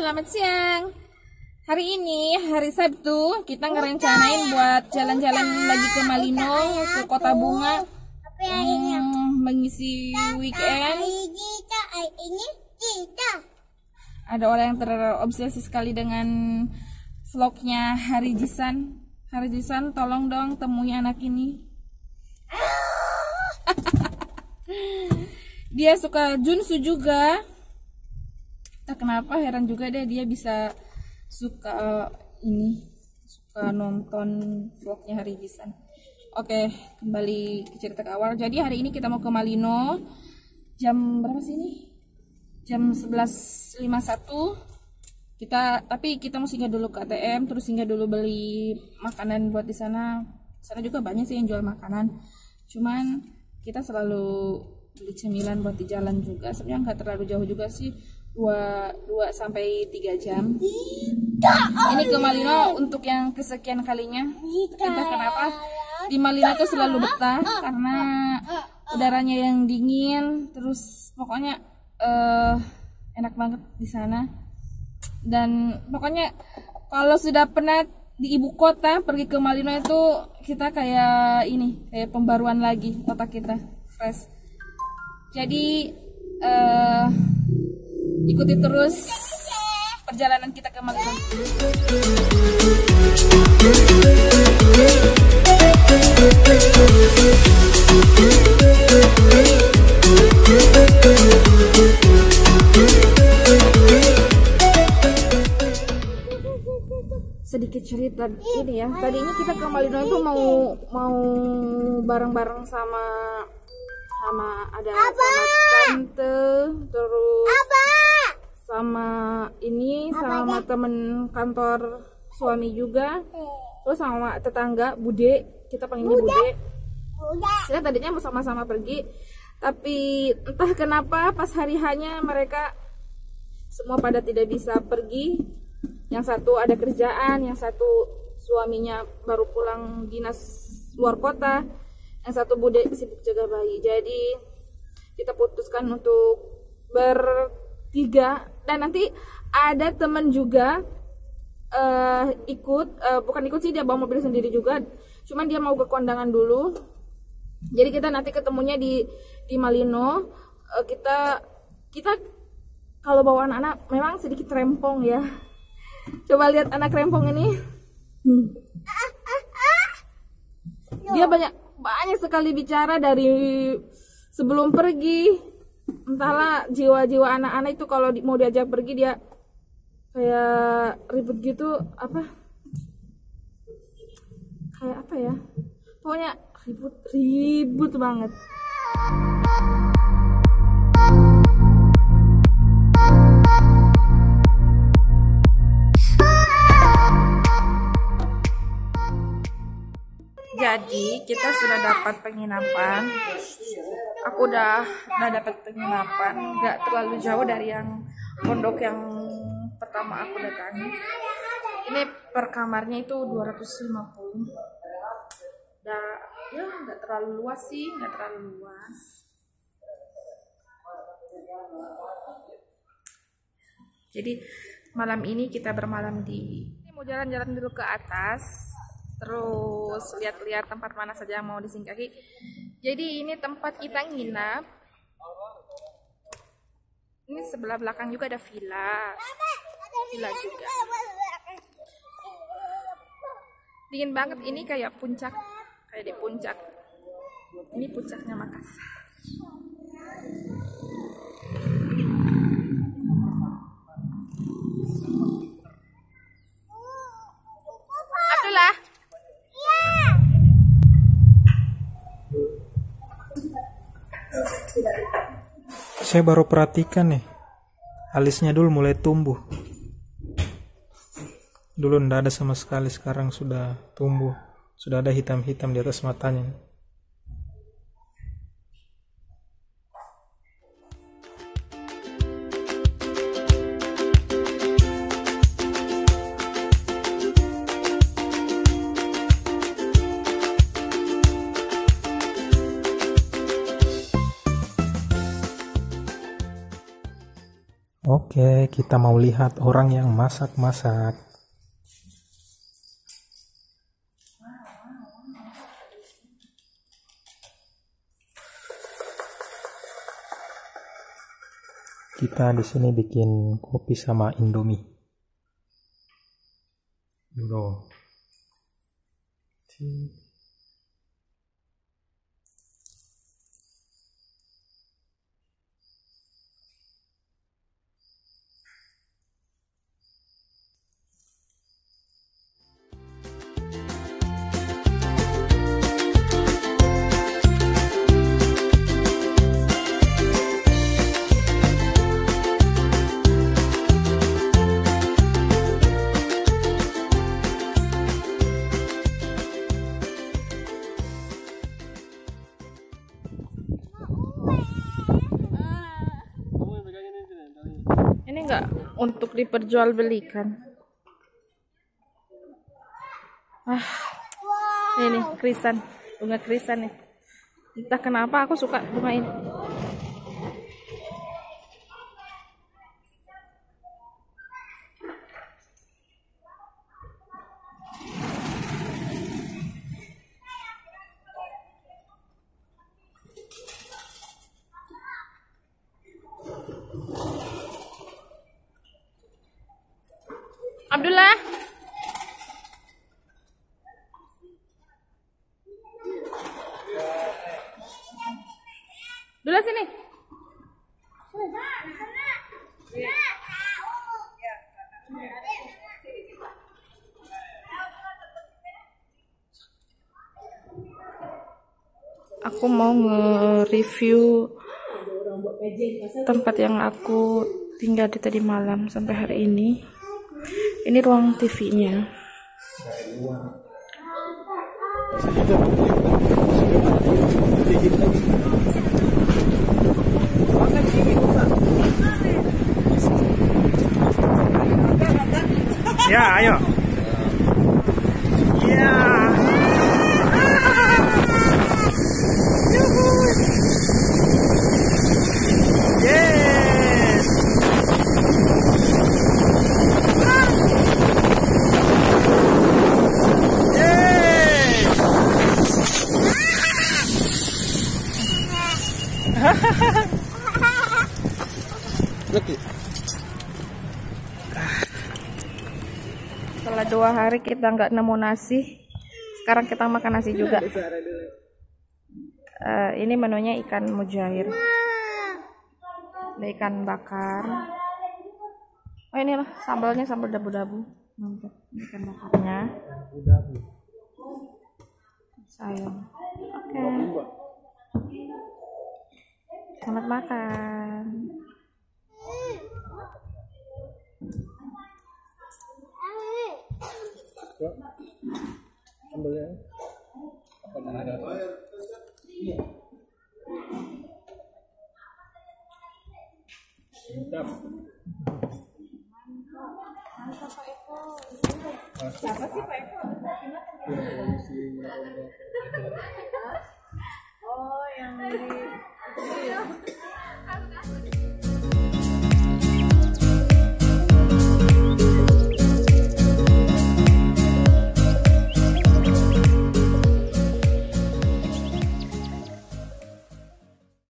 selamat siang. Hari ini hari Sabtu, kita ngerencanain buat jalan-jalan lagi ke Malino, ke Kota Bunga, mengisi weekend. Ada orang yang terobsesi sekali dengan vlognya Hari Jisan. Hari Jisan, tolong dong temui anak ini. Dia suka Junsu juga. Tak kenapa, heran juga deh dia bisa suka nonton vlognya Hari Jisan. Oke, kembali ke cerita ke awal. Jadi hari ini kita mau ke Malino. Jam berapa sih ini? Jam 11.51. Tapi kita mau singgah dulu ke ATM, terus singgah dulu beli makanan buat di sana. Sana juga banyak sih yang jual makanan. Cuman kita selalu beli cemilan buat di jalan juga. Sebenarnya nggak terlalu jauh juga sih. 2 sampai 3 jam. Ini ke Malino untuk yang kesekian kalinya. Entah kenapa di Malino tuh selalu betah karena udaranya yang dingin, terus pokoknya enak banget di sana. Dan pokoknya kalau sudah pernah di ibu kota pergi ke Malino itu kita kayak pembaruan lagi otak kita, fresh. Jadi ikuti terus perjalanan kita ke Malino. Sedikit cerita ini ya. Tadinya kita ke Malino itu mau bareng-bareng sama tante, terus sama temen kantor suami juga, terus sama tetangga Bude, kita panggilnya Bude. Saya tadinya mau sama-sama pergi, tapi entah kenapa pas hari hanya mereka semua pada tidak bisa pergi. Yang satu ada kerjaan, yang satu suaminya baru pulang dinas luar kota, yang satu Bude sibuk jaga bayi. Jadi kita putuskan untuk bertiga, dan nanti ada temen juga bukan ikut sih, dia bawa mobil sendiri juga, cuman dia mau ke kondangan dulu. Jadi kita nanti ketemunya di Malino. Kita kalau bawa anak-anak memang sedikit rempong ya. Coba lihat anak rempong ini. Dia banyak sekali bicara dari sebelum pergi. Entahlah, jiwa-jiwa anak-anak itu kalau mau diajak pergi dia kayak ribet gitu, kayak apa ya, pokoknya ribut banget. Jadi kita sudah dapat penginapan. Aku udah dapat penginapan, nggak terlalu jauh dari yang pondok yang pertama aku datangi. Ini per kamarnya itu 250. Ya nggak terlalu luas sih, nggak terlalu luas. Jadi malam ini kita bermalam ini mau jalan-jalan dulu ke atas, terus lihat-lihat tempat mana saja yang mau disinggahi. Jadi ini tempat kita nginap. Ini sebelah belakang juga ada villa juga. Dingin banget, ini kayak di puncak. Ini puncaknya Makassar. Abdullah. Saya baru perhatikan nih, alisnya dulu mulai tumbuh. Dulu ndak ada sama sekali, sekarang sudah tumbuh, sudah ada hitam-hitam di atas matanya. Oke, kita mau lihat orang yang masak-masak. Kita di sini bikin kopi sama Indomie. Bro. Ini enggak untuk diperjualbelikan. Ini krisan, bunga krisan nih. Entah kenapa aku suka bunga ini. Abdullah. Abdullah sini. Aku mau nge-review tempat yang aku tinggal di tadi malam sampai hari ini. Ini ruang TV-nya. Ya, ayo. Ya. Yes. Setelah 2 hari kita nggak nemu nasi, sekarang kita makan nasi juga. Ini menunya ikan mujair, ada ikan bakar. Oh ini loh sambalnya, sambal dabu-dabu. Mantap, ini ikan bakarnya. Sayang. Oke. Selamat makan. Mantap. Siapa sih Pak Eko? Oh yang